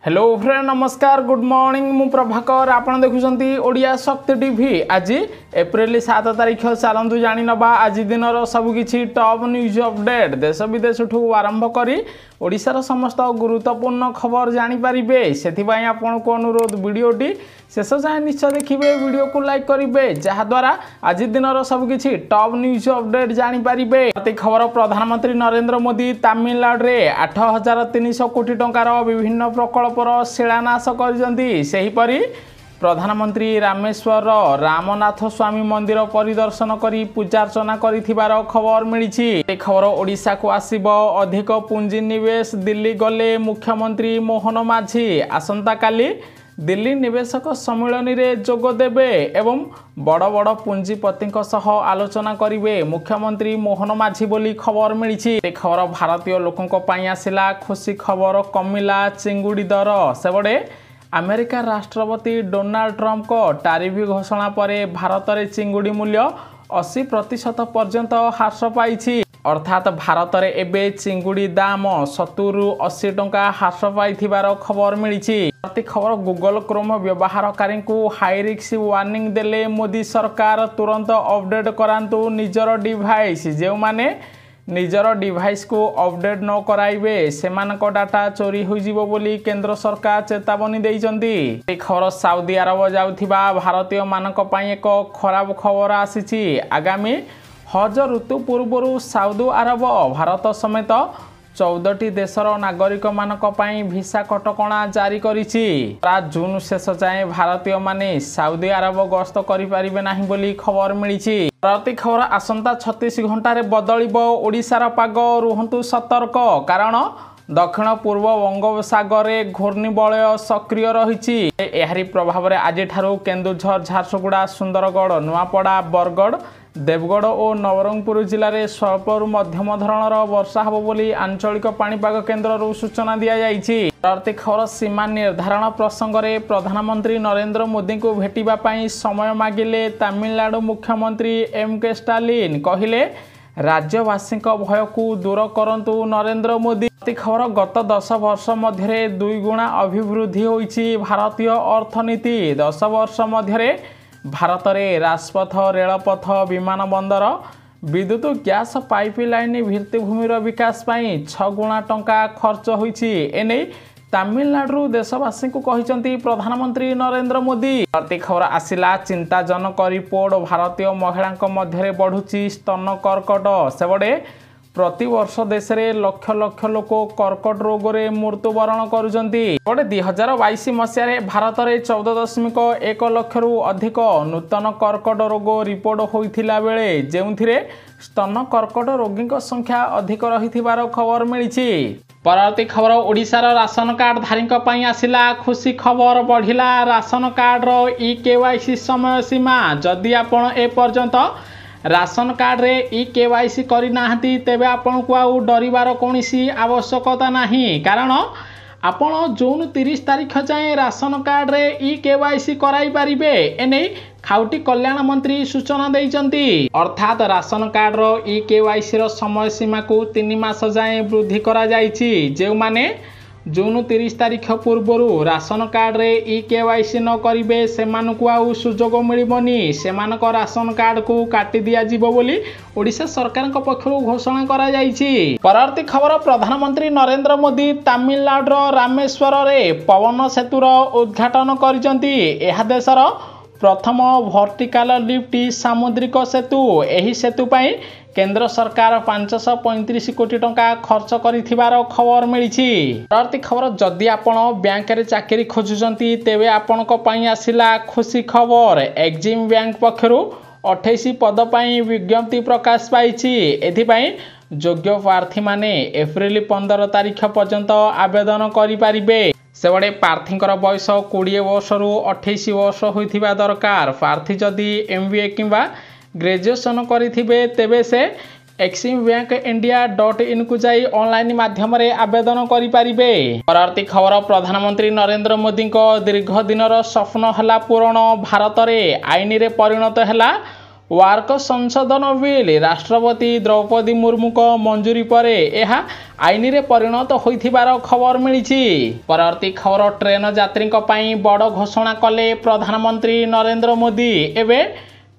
Hello friend नमस्कार good morning मु प्रभाकर आपन देखुछंती ओडिया शक्ति टीवी आज एप्रिल 7 तारिख चलतु जानी नबा आज दिन सबकि टॉप न्यूज अपडेट देश विदेश ठू आरंभ करी ओडिशार समस्त गुरुत्वपूर्ण खबर जानीपारे से आपन को अनुरोध वीडियोटी शेष जाए निश्चय देखिए वीडियो को लाइक करेंगे जहाद्वारा आज दिन सबकि टॉप न्यूज अपडेट जानीपारे खबर प्रधानमंत्री नरेंद्र मोदी तमिलनाडु में 8,300 कोटी टंकार विभिन्न प्रकल्पर शिलान्यास कर प्रधानमंत्री रामेश्वर रामनाथ स्वामी मंदिर परिदर्शन करी पूजार्चना करिथिबार खबर मिली। खबर ओडिशा को आसिबो अधिक पुंजी निवेश दिल्ली गले मुख्यमंत्री मोहन माझी आसंता काली दिल्ली निवेशक सम्मेलन में जोग देबे एवं बड़ बड़ पुंजीपति आलोचना करेंगे मुख्यमंत्री मोहन माझी बोली खबर मिली। खबर भारतीय लोकों आसिला खुशी खबर कमिला चिंगुड़ी दर सेबड़े अमेरिका राष्ट्रपति डोनाल्ड ट्रंप को टारिफ घोषणा पर भारत में चिंगुड़ी मूल्य 80% पर्यंत ह्रास पाई अर्थात भारत में एबे चिंगुड़ी दाम 70 रु 80 टंका ह्रास पाई खबर मिली। खबर गूगल क्रोम व्यवहारकारी को हाई रिस्क वार्निंग देले मोदी सरकार तुरंत अपडेट करांतु निजर डिवाइस जो माने निजर डिवाइस को अपडेट न कराइबे सेमानक डाटा चोरी होइजिबो बोली केंद्र सरकार चेतावनी देइचंती। खबर साउदी अरब जाउथिबा भारतीय मानक पई एक खराब खबर आसीची आगामी हज ऋतु पूर्व साउदी अरब भारत समेत 14टी देशर नागरिक मानक पई भिसा कटकणा जारी करिछि। जून शेष जाए भारतीय माने साउदी अरब गस्त करि परिबे नाही बोली खबर मिली। प्रति खबर आसंता 36 घंटार बदलिबो ओडिशार पाग रुहंतु सतर्क कारण दक्षिण पूर्व बंगोपसागर में घूर्णिबलय सक्रिय रही एहारी प्रभाव में आज केन्दुझर झारसुगुड़ा सुंदरगढ़ नुआपड़ा बरगढ़ देवगढ़ और नवरंगपुर जिले में स्वल्परू मध्यम धरणर वर्षा होब बोली आंचलिक पाणीपाग केन्द्र सूचना दी जाइछि। प्रति खबर सीमा निर्धारण प्रसंग में प्रधानमंत्री नरेंद्र मोदी को भेटिबा समय मागिले तमिलनाडु मुख्यमंत्री एम.के. स्टालिन कहले राज्यवासी भय को दूर करंतु नरेंद्र मोदी। खबर गत 10 वर्ष मध्य 2 गुणा अभिवृद्धि होइछि भारतीय अर्थनीति 10 वर्ष मध्य भारत में राजपथ रेलपथ विमान बंदर विद्युत गैस पाइपलाइन भित्तिभूमिर विकास पाई 6 गुणा टंका खर्च होइछि एने तमिलनाडु देशवासी को कहिसंती प्रधानमंत्री नरेंद्र मोदी। प्रति खबर आसिला चिंताजनक रिपोर्ट भारतीय महिला मध्य बढ़ुची स्तन कर्कट सेबड़े प्रति वर्ष देश में लक्ष लक्ष लोक कर्कट रोग रे मृत्युवरण करुचंती। 2022 मसीह भारत में 14.1 लाख रु अधिक नूतन कर्कट रोग रिपोर्ट होइथिला बेले जेउथिरे स्तन कर्कट रोगी संख्या अधिक रहिथिबार खबर मिली। परवर्ती खबर ओडिशार राशन कार्ड धारी आसिला खुशी खबर बढ़िला राशन कार्ड रो ई-केवाईसी समय सीमा जदि आपण ए पर्यंत राशन कार्ड रे ई-केवाईसी करि नाहंती तेबे आपण को आउ डरिबार कोनोसी आवश्यकता नाही कारण आपण जून 30 तारिख जाए राशन कार्ड रे ई-केवाईसी कराई पारिबे एने खाउटी कल्याण मंत्री सूचना देइचंती। अर्थात राशन कार्ड रो ई-केवाईसी रो समय सीमा को 3 मास जाए वृद्धि करा जाइछि जे माने जून 30 तारिख पूर्व राशन कार्ड रे ई-केवाईसी न करिबे सेमानकु आउ सुजोग मिलिबनी सेमानक राशन कार्ड को काटी दिया जिवो बोली ओडिशा सरकार पक्षरु घोषणा करा जाइछि। परवर्ती खबर प्रधानमंत्री नरेंद्र मोदी तमिलनाडु रामेश्वर रे पवन सेतुर उद्घाटन करिसंती एहा देशर प्रथम वर्टिकल लिफ्ट सामुद्रिक सेतु एही सेतु पई केंद्र सरकार 535 कोटी टंका खर्च करिथिबार खबर मिली। प्रति खबर जदि आपण बैंक रे चाकरी खोजुचंती तेबे आपणक पई आसिला खुशी खबर एक्जिम बैंक पक्षरु 28 पद पई विज्ञप्ति प्रकाश पाइछि एथिपई योग्य प्रार्थी माने एप्रिल 15 तारिख पर्यंत आवेदन करि पारिबे सेबड़े प्रार्थींकर बयस 20 वर्ष रु 28 वर्ष होइथिबा दरकार प्रार्थी जदि MBA किंबा ग्रेजुएशन करिथिबे तेबे से एक्सिम बैंक india.in को जाई ऑनलाइन माध्यम रे आवेदन करि पारिबे। परवर्ती खबर प्रधानमंत्री नरेंद्र मोदी को दीर्घ दिनर स्वप्न हला पूरण भारत रे आईन रे परिणत हला वार्क संशोधन बिल राष्ट्रपति द्रौपदी मुर्मू को मंजूरी पर यह आईन रे परिणत होइथिबार खबर मिली। परवर्ती खबर ट्रेन यात्री बड़ घोषणा कले प्रधानमंत्री नरेंद्र मोदी। एवं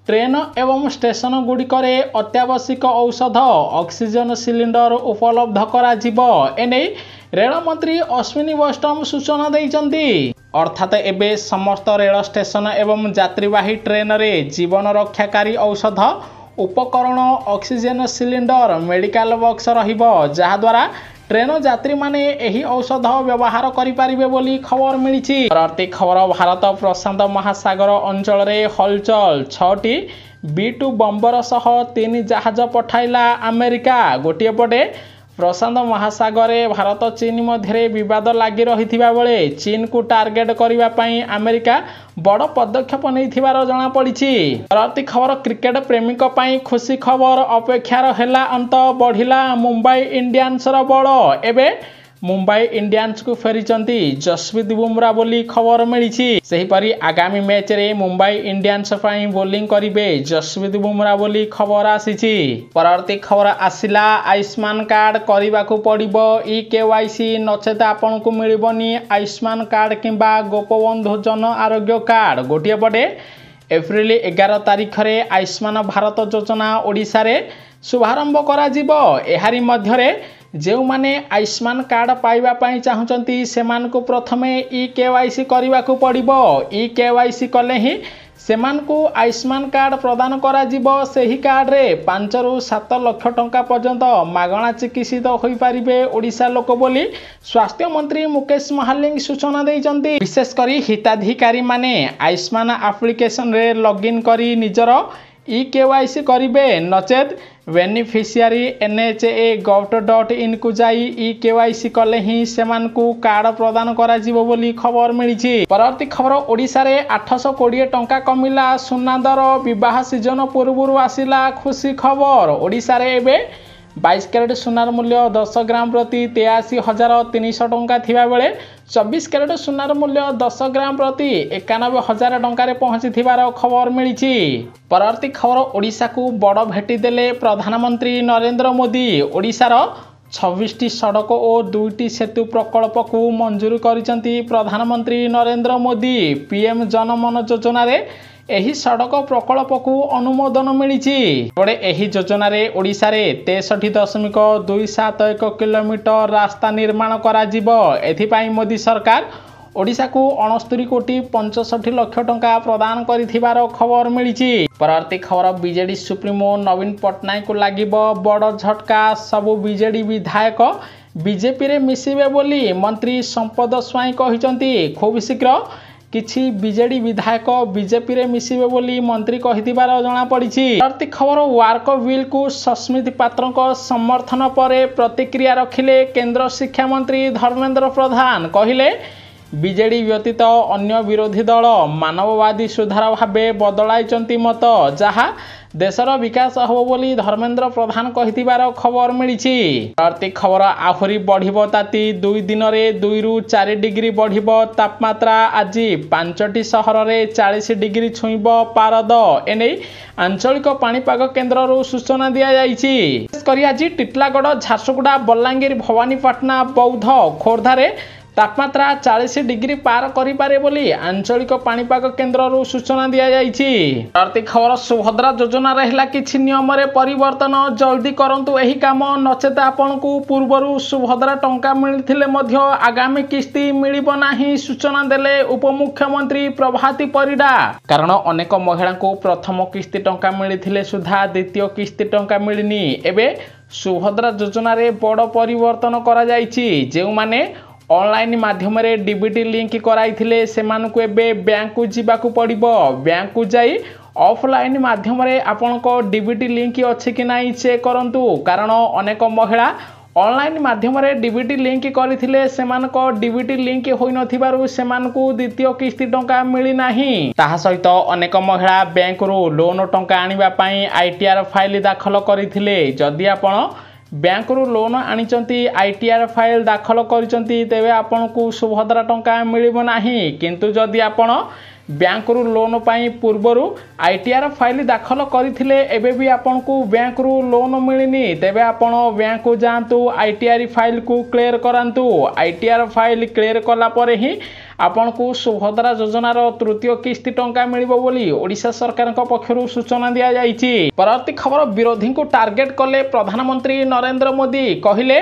ट्रेन एवं स्टेशन गुड़िकरे अत्यावश्यक औषध ऑक्सीजन सिलिंडर उपलब्ध करा जिवो एने रेल मंत्री अश्विनी वैष्णव सूचना देइचंती। अर्थात एबे समस्त रेल स्टेशन एवं यात्रीवाही ट्रेन रे जीवन रक्षाकारी औषध उपकरण ऑक्सीजन सिलिंडर मेडिकल बॉक्स रहिबो जहा द्वारा ट्रेन यात्री माने एही औषध व्यवहार करि परिबे बोली खबर मिली। परवर्ती खबर भारत प्रशांत महासागर अंचल रे हलचल 6टी B2 बम्बर सह 3 जहाज पठाइला अमेरिका। गोटे पटे प्रशांत महासागर भारत चीन मध्य विवाद लगी रही बेले चीन को टार्गेट करने अमेरिका बड़ पदक्षेप नहीं जना पड़ी। परवर्ती खबर क्रिकेट प्रेमिक खुशी खबर अपेक्षार हेला अंत बढ़िला मुंबई इंडियंस बल। एवं मुंबई इंडियंस को फेरिचंती जसप्रीत बुमरा बोली खबर मिली। सेहीपरि आगामी मैच रे मुंबई इंडियंस बोलिंग करिवे जसप्रीत बुमरा बोली खबर आसीची। परवर्ती खबर आसिला आयुष्मान कार्ड करने को पड़िबो EKYC नचेत आपन को मिलबनी आयुष्मान कार्ड किंबा गोपबंधु जन आरोग्य कार्ड। गोटे पटे एप्रिल 11 तारिख रे आयुष्मान भारत योजना ओडिशा रे शुभारंभ करा जिवो। एहारी मध्यरे जो माने आयुष्मान कार्ड पाइबा पाई चाहूचंती सेमान को प्रथमे EKYC करने को पड़िबो। EKYC कले ही सेमान को आयुष्मान कार्ड प्रदान करा जिवो। सेही कार्ड रे 5 ରୁ 7 लाख टंका पर्यंत मागणा चिकित्सित होई परिबे ओडिशा लोक बोली स्वास्थ्य मंत्री मुकेश महालिंग सूचना देइचंती। विशेष करी हिताधिकारी माने आयुष्मान एप्लिकेशन रे लॉगिन करी निजर EKYC करिवे नचेत बेनिफिशियरी NHA.gov.in को जाई EKYC कले ही सेमान को कार्ड प्रदान करा जिवो बोली खबर मिली। परवर्ती खबर ओडिशा रे 820 टंका कमिला सुना दर। विवाह सीजन पूर्व आसिला खुशी खबर। ओडिशा रे एबे 22 कैरेट सुनार मूल्य 10 ग्राम प्रति 83,300 टंका थिबा बेले 24 कैरेट सुनार मूल्य 10 ग्राम प्रति 91,000 टंका पहुंची थिबार खबर मिली। परवर्ती खबर ओडिशा को बड़ भेटी देले प्रधानमंत्री नरेंद्र मोदी। ओडिशार 26टी सड़क और 2टी सेतु प्रकल्प को मंजूर करिसंती प्रधानमंत्री नरेंद्र मोदी। PM जनमन योजना रे एही सड़क प्रकल्प को अनुमोदन मिली। बड़े एही योजना रे ओडिशा रे 63.271 किलोमीटर रास्ता निर्माण करा जिवो। एथिपाई मोदी सरकार ओडिशा को 69 कोटी 65 लाख टंका प्रदान करिथिबार खबर मिली। परवर्ती खबर बीजेडी सुप्रीमो नवीन पट्टनायक को लागिबो बड़ झटका। सबु बीजेडी विधायक बीजेपी रे मिसिबे बोली मंत्री संपद स्वाई कहिसंती। खूब शीघ्र किछि बीजेडी विधायक बीजेपी रे मिसिबे बोली मंत्री कहिथिबार जणा पड़ी। परवर्ती खबर वार्क बिल को सस्मित पात्र समर्थन पर प्रतिक्रिया रखिले केंद्र शिक्षा मंत्री धर्मेंद्र प्रधान। कहिले बीजेडी व्यतीत अन्य विरोधी दल मानववादी सुधार भावे बदलाइचंती मत जहा देशर विकास हो बोली धर्मेंद्र प्रधान कहिथिबार खबर मिली। परवर्ती खबर आहुरी बढ़िबो ताती 2 दिन रे 2 ରୁ 4 डिग्री बढ़िबो तापमात्रा। आज 5टी सहर रे 40 डिग्री छुईबो पारद। एने आंचलिक पाणीपाग केन्द्र रू सूचना दिया जाइछि। विशेष करी आज टिटलागढ़ झारसुगुड़ा बलांगीर भवानीपाटना बौद्ध खोर्धा रे तापमात्रा 40 डिग्री पार करि पारे बोली आंचलिक पाणीपाग केन्द्र रू सूचना दिया जाइछि। परवर्ती खबर सुभद्रा योजना रहला किछि नियम रे परिवर्तन जल्दी करंतु एही काम नचेत आपनकू पूर्वरु सुभद्रा टंका मिलिथिले मध्य आगामी किस्ती मिलिबो नाही सूचना देले उपमुख्यमंत्री प्रभाती परिडा। कारण अनेक महिला को प्रथम किस्ती टंका मिलिथिले सुधा द्वितीय किस्ती टंका मिलिनी। एबे सुभद्रा योजना रे बड़ परिवर्तन करा जाइछि। जे माने ऑनलाइन माध्यम रे डीबीटी लिंक कराइथिले सेमानकु एबे बैंक को जिबाकू पड़िबो। बैंक को जाई ऑफलाइन माध्यम रे आपनको डीबीटी लिंक अछि कि नाही चेक करंतु। कारण अनेक महिला ऑनलाइन माध्यम रे डीबीटी लिंक करथिले सेमानको डीबीटी लिंक होई नथिबारु सेमानकु द्वितीय किस्ती टंका मिली नाही। ताहा सहित अनेक महिला बैंक रो लोन टंका आनिबा पई आईटीआर फाइल दाखल करथिले। जदि आपण बैंक रू लोन आनिचंती आईटीआर फाइल दाखल करिचंती तेबे आपनकू सुभद्रा टंका मिलिबो नाही। किंतु जदि आपण ବ୍ୟାଙ୍କରୁ ଲୋନ୍ ପାଇଁ ପୂର୍ବରୁ ITR ଫାଇଲ୍ ଦାଖଲ କରିଥିଲେ ଏବେ ବି ଆପଣଙ୍କୁ ବ୍ୟାଙ୍କରୁ ଲୋନ୍ ମିଳିନି ତେବେ ଆପଣ ବ୍ୟାଙ୍କକୁ ଯାଆନ୍ତୁ ITR ଫାଇଲ୍କୁ କ୍ଲିୟର କରାନ୍ତୁ। ITR ଫାଇଲ୍ କ୍ଲିୟର କଲା ପରେ ହିଁ ଆପଣଙ୍କୁ ସୁଭଦ୍ରା ଯୋଜନାର ତୃତୀୟ କିସ୍ତି ଟଙ୍କା ମିଳିବ ବୋଲି ଓଡ଼ିଶା ସରକାରଙ୍କ ପକ୍ଷରୁ ସୂଚନା ଦିଆଯାଇଛି। ପରବର୍ତ୍ତୀ ଖବର ବିରୋଧୀଙ୍କୁ ଟାର୍ଗେଟ କଲେ ପ୍ରଧାନମନ୍ତ୍ରୀ ନରେନ୍ଦ୍ର ମୋଦି କହିଲେ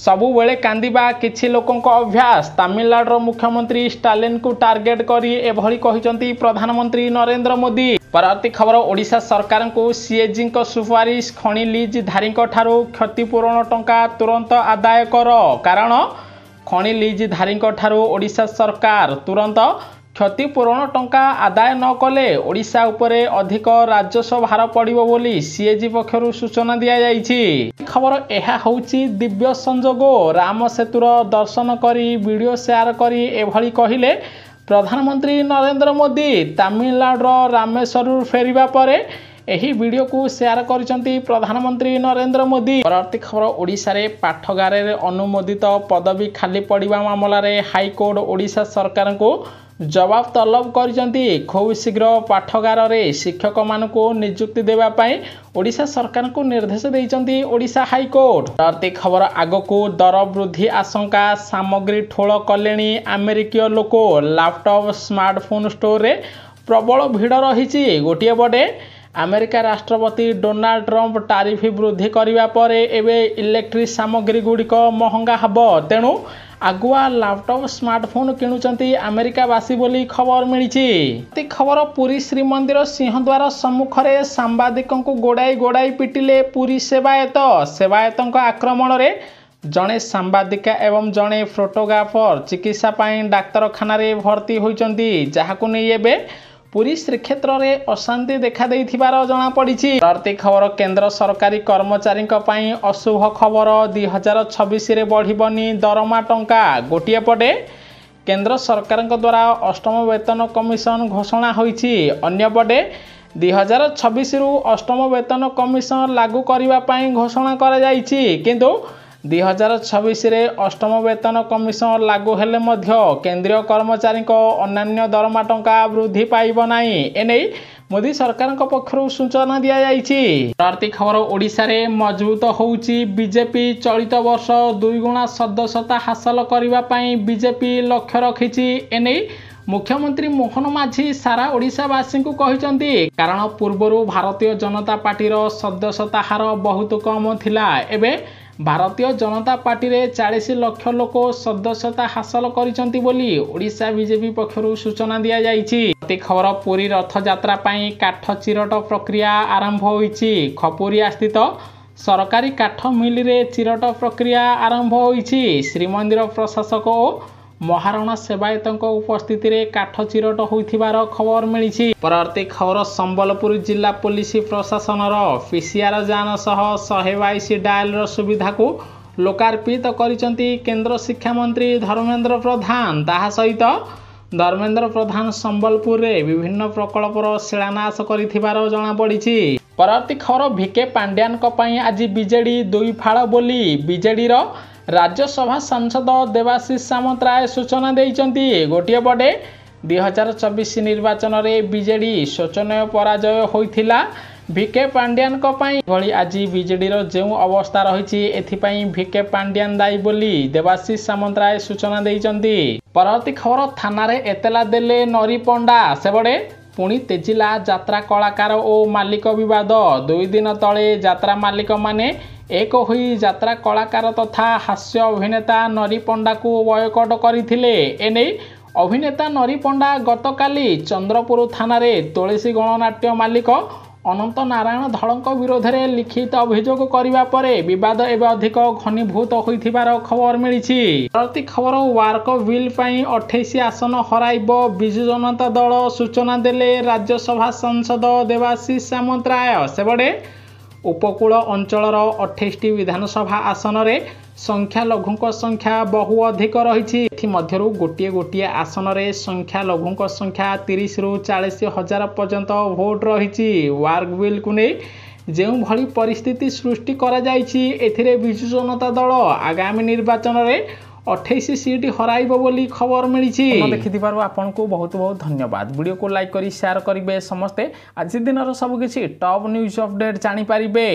ସବୁବେଳେ କାନ୍ଦିବା କିଛି ଲୋକଙ୍କ ଅଭ୍ୟାସ। ତାମିଲନାଡୁର ମୁଖ୍ୟମନ୍ତ୍ରୀ ଷ୍ଟାଲିନଙ୍କୁ ଟାର୍ଗେଟ କରି ଏଭଳି କହିଛନ୍ତି ପ୍ରଧାନମନ୍ତ୍ରୀ ନରେନ୍ଦ୍ର ମୋଦି। ପରବର୍ତ୍ତୀ ଖବର ଓଡ଼ିଶା ସରକାରଙ୍କୁ CAGଙ୍କ ସୁପାରିଶ ଖଣି ଲିଜ୍ ଧାରୀଙ୍କ ଠାରୁ କ୍ଷତିପୂରଣ ଟଙ୍କା ତୁରନ୍ତ ଆଦାୟ କର। କାରଣ ଖଣି ଲିଜ୍ ଧାରୀଙ୍କ ଠାରୁ ଓଡ଼ିଶା ସରକାର ତୁରନ୍ତ କ୍ଷତିପୂରଣ ଟଙ୍କା ଆଦାୟ ନ କଲେ ଓଡ଼ିଶା ଉପରେ ଅଧିକ ରାଜସ୍ୱ ଭାର ପଡ଼ିବ ବୋଲି CAG ପକ୍ଷରୁ ସୂଚନା ଦିଆଯାଇଛି। ଖବର ଏହା ହେଉଛି ଦିବ୍ୟ ସଂଯୋଗ। ରାମ ସେତୁର ଦର୍ଶନ କରି ଭିଡ଼ିଓ ସେୟାର କରି ଏଭଳି କହିଲେ ପ୍ରଧାନମନ୍ତ୍ରୀ ନରେନ୍ଦ୍ର ମୋଦି। ତାମିଲନାଡୁର ରାମେଶ୍ୱରରୁ ଫେରିବା ପରେ ଏହି ଭିଡ଼ିଓକୁ ସେୟାର କରିଛନ୍ତି ପ୍ରଧାନମନ୍ତ୍ରୀ ନରେନ୍ଦ୍ର ମୋଦି। ପରବର୍ତ୍ତୀ ଖବର ଓଡ଼ିଶାରେ ପାଠଗାରରେ ଅନୁମୋଦିତ ପଦବୀ ଖାଲି ପଡ଼ିବା ମାମଲାରେ ହାଇକୋର୍ଟ ଓଡ଼ିଶା ସରକାରଙ୍କୁ ଜବାବ ତଲବ କରିଛନ୍ତି। ଖୁବ୍ ଶୀଘ୍ର ପାଠଗାରରେ ଶିକ୍ଷକମାନଙ୍କୁ ନିଯୁକ୍ତି ଦେବା ପାଇଁ ଓଡ଼ିଶା ସରକାରଙ୍କୁ ନିର୍ଦ୍ଦେଶ ଦେଇଛନ୍ତି ଓଡ଼ିଶା ହାଇକୋର୍ଟ। ପରବର୍ତ୍ତୀ ଖବର ଆଗକୁ ଦର ବୃଦ୍ଧି ଆଶଙ୍କା ସାମଗ୍ରୀ ଠୁଳ କଲେଣି ଆମେରିକୀୟ ଲୋକ। ଲାପଟପ୍ ସ୍ମାର୍ଟଫୋନ୍ ଷ୍ଟୋରରେ ପ୍ରବଳ ଭିଡ଼ ରହିଛି। ଗୋଟିଏ ପଟେ ଆମେରିକା ରାଷ୍ଟ୍ରପତି ଡୋନାଲ୍ଡ ଟ୍ରମ୍ପ ଟାରିଫ ବୃଦ୍ଧି କରିବା ପରେ ଏବେ ଇଲେକ୍ଟ୍ରିକ୍ ସାମଗ୍ରୀ ଗୁଡ଼ିକ ମହଙ୍ଗା ହେବ। ତେଣୁ ଆଗୁଆ ଲାପଟପ୍ ସ୍ମାର୍ଟଫୋନ୍ କିଣୁଛନ୍ତି ଆମେରିକାବାସୀ ବୋଲି ଖବର ମିଳିଛି। ଖବର ପୁରୀ ଶ୍ରୀମନ୍ଦିର ସିଂହଦ୍ୱାର ସମ୍ମୁଖରେ ସାମ୍ବାଦିକଙ୍କୁ ଗୋଡ଼ାଇ ପିଟିଲେ ପୁରୀ ସେବାୟତ। ସେବାୟତଙ୍କ ଆକ୍ରମଣରେ ଜଣେ ସାମ୍ବାଦିକା ଏବଂ ଜଣେ ଫଟୋଗ୍ରାଫର ଚିକିତ୍ସା ପାଇଁ ଡାକ୍ତରଖାନାରେ ଭର୍ତ୍ତି ହୋଇଛନ୍ତି ଯାହାକୁ ନେଇ ଏବେ ପୁରୀ ଶ୍ରୀକ୍ଷେତ୍ରରେ ଅଶାନ୍ତି ଦେଖାଦେଇଥିବାର ଜଣାପଡ଼ିଛି। ପରବର୍ତ୍ତୀ ଖବର କେନ୍ଦ୍ର ସରକାରୀ କର୍ମଚାରୀଙ୍କ ପାଇଁ ଅଶୁଭ ଖବର 2026ରେ ବଢ଼ିବନି ଦରମା ଟଙ୍କା। ଗୋଟିଏ ପଟେ କେନ୍ଦ୍ର ସରକାରଙ୍କ ଦ୍ୱାରା ଅଷ୍ଟମ ବେତନ କମିଶନ ଘୋଷଣା ହୋଇଛି। ଅନ୍ୟପଟେ 2026ରୁ ଅଷ୍ଟମ ବେତନ କମିଶନ ଲାଗୁ କରିବା ପାଇଁ ଘୋଷଣା କରାଯାଇଛି। କିନ୍ତୁ 2026ରେ ଅଷ୍ଟମ ବେତନ କମିଶନ ଲାଗୁ ହେଲେ ମଧ୍ୟ କେନ୍ଦ୍ରୀୟ କର୍ମଚାରୀଙ୍କ ଅନ୍ୟାନ୍ୟ ଦରମା ଟଙ୍କା ବୃଦ୍ଧି ପାଇବ ନାହିଁ। ଏନେଇ ମୋଦି ସରକାରଙ୍କ ପକ୍ଷରୁ ସୂଚନା ଦିଆଯାଇଛି। ପରବର୍ତ୍ତୀ ଖବର ଓଡ଼ିଶାରେ ମଜବୁତ ହେଉଛି ବିଜେପି। ଚଳିତ ବର୍ଷ 2 ଗୁଣା ସଦସ୍ୟତା ହାସଲ କରିବା ପାଇଁ ବିଜେପି ଲକ୍ଷ୍ୟ ରଖିଛି। ଏନେଇ ମୁଖ୍ୟମନ୍ତ୍ରୀ ମୋହନ ମାଝୀ ସାରା ଓଡ଼ିଶାବାସୀଙ୍କୁ କହିଛନ୍ତି। କାରଣ ପୂର୍ବରୁ ଭାରତୀୟ ଜନତା ପାର୍ଟିର ସଦସ୍ୟତା ହାର ବହୁତ କମ୍ ଥିଲା। ଏବେ ଭାରତୀୟ ଜନତା ପାର୍ଟିରେ 40 ଲକ୍ଷ ଲୋକ ସଦସ୍ୟତା ହାସଲ କରିଛନ୍ତି ବୋଲି ଓଡ଼ିଶା ବିଜେପି ପକ୍ଷରୁ ସୂଚନା ଦିଆଯାଇଛି। ଖବର ପୁରୀ ରଥଯାତ୍ରା ପାଇଁ କାଠ ଚିରଟ ପ୍ରକ୍ରିୟା ଆରମ୍ଭ ହୋଇଛି। ଖପୁରିଆ ସ୍ଥିତ ସରକାରୀ କାଠ ମିଲରେ ଚିରଟ ପ୍ରକ୍ରିୟା ଆରମ୍ଭ ହୋଇଛି। ଶ୍ରୀମନ୍ଦିର ପ୍ରଶାସକ ଓ ମହାରଣା ସେବାୟତଙ୍କ ଉପସ୍ଥିତିରେ କାଠ ଚିରଟ ହୋଇଥିବାର ଖବର ମିଳିଛି। ପରବର୍ତ୍ତୀ ଖବର ସମ୍ବଲପୁର ଜିଲ୍ଲା ପୋଲିସ ପ୍ରଶାସନର PCR ଯାନ ସହ 122 ଡାଏଲର ସୁବିଧାକୁ ଲୋକାର୍ପିତ କରିଛନ୍ତି କେନ୍ଦ୍ର ଶିକ୍ଷାମନ୍ତ୍ରୀ ଧର୍ମେନ୍ଦ୍ର ପ୍ରଧାନ। ତାହା ସହିତ ଧର୍ମେନ୍ଦ୍ର ପ୍ରଧାନ ସମ୍ବଲପୁରରେ ବିଭିନ୍ନ ପ୍ରକଳ୍ପର ଶିଳାନ୍ୟାସ କରିଥିବାର ଜଣାପଡ଼ିଛି। ପରବର୍ତ୍ତୀ ଖବର ଭିକେ ପାଣ୍ଡିଆନଙ୍କ ପାଇଁ ଆଜି ବିଜେଡି 2 ଫାଳ ବୋଲି ବିଜେଡିର ରାଜ୍ୟସଭା ସାଂସଦ ଦେବାଶିଷ ସାମନ୍ତରାୟ ସୂଚନା ଦେଇଛନ୍ତି। ଗୋଟିଏ ପଟେ 2024 ନିର୍ବାଚନରେ ବିଜେଡି ଶୋଚନୀୟ ପରାଜୟ ହୋଇଥିଲା ଭିକେ ପାଣ୍ଡିଆନଙ୍କ ପାଇଁ। ଏଭଳି ଆଜି ବିଜେଡିର ଯେଉଁ ଅବସ୍ଥା ରହିଛି ଏଥିପାଇଁ ଭିକେ ପାଣ୍ଡିଆନ ଦାୟୀ ବୋଲି ଦେବାଶିଷ ସାମନ୍ତରାୟ ସୂଚନା ଦେଇଛନ୍ତି। ପରବର୍ତ୍ତୀ ଖବର ଥାନାରେ ଏତଲା ଦେଲେ ନରୀ ପଣ୍ଡା। ସେପଟେ ପୁଣି ତେଜିଲା ଯାତ୍ରା କଳାକାର ଓ ମାଲିକ ବିବାଦ। 2 ଦିନ ତଳେ ଯାତ୍ରା ମାଲିକମାନେ ଏକ ହୋଇ ଯାତ୍ରା କଳାକାର ତଥା ହାସ୍ୟ ଅଭିନେତା ନରୀ ପଣ୍ଡାକୁ ବୟକଟ କରିଥିଲେ। ଏନେଇ ଅଭିନେତା ନରୀ ପଣ୍ଡା ଗତକାଲି ଚନ୍ଦ୍ରପୁର ଥାନାରେ ତୁଳସୀ ଗଣନାଟ୍ୟ ମାଲିକ ଅନନ୍ତ ନାରାୟଣ ଧଳଙ୍କ ବିରୋଧରେ ଲିଖିତ ଅଭିଯୋଗ କରିବା ପରେ ବିବାଦ ଏବେ ଅଧିକ ଘନୀଭୂତ ହୋଇଥିବାର ଖବର ମିଳିଛି। ପରବର୍ତ୍ତୀ ଖବର ୱାର୍କ ବିଲ୍ ପାଇଁ 28 ଆସନ ହରାଇବ ବିଜୁ ଜନତା ଦଳ ସୂଚନା ଦେଲେ ରାଜ୍ୟସଭା ସାଂସଦ ଦେବାଶିଷ ସାମନ୍ତରାୟ। ସେପଟେ ଉପକୂଳ ଅଞ୍ଚଳର 28ଟି ବିଧାନସଭା ଆସନରେ ସଂଖ୍ୟାଲଘୁଙ୍କ ସଂଖ୍ୟା ବହୁ ଅଧିକ ରହିଛି। ଏଥିମଧ୍ୟରୁ ଗୋଟିଏ ଆସନରେ ସଂଖ୍ୟାଲଘୁଙ୍କ ସଂଖ୍ୟା 30ରୁ 40 ହଜାର ପର୍ଯ୍ୟନ୍ତ ଭୋଟ ରହିଛି। ୱାର୍କ ବିଲ୍କୁ ନେଇ ଯେଉଁଭଳି ପରିସ୍ଥିତି ସୃଷ୍ଟି କରାଯାଇଛି ଏଥିରେ ବିଜୁ ଜନତା ଦଳ ଆଗାମୀ ନିର୍ବାଚନରେ 28 सीट हराइबो बोली खबर मिली। देखिथिबारु आपनको बहुत बहुत धन्यवाद। वीडियो को लाइक करी शेयर करिवे समस्ते आज दिनर सब किछि टॉप न्यूज अपडेट जानि पारिबे।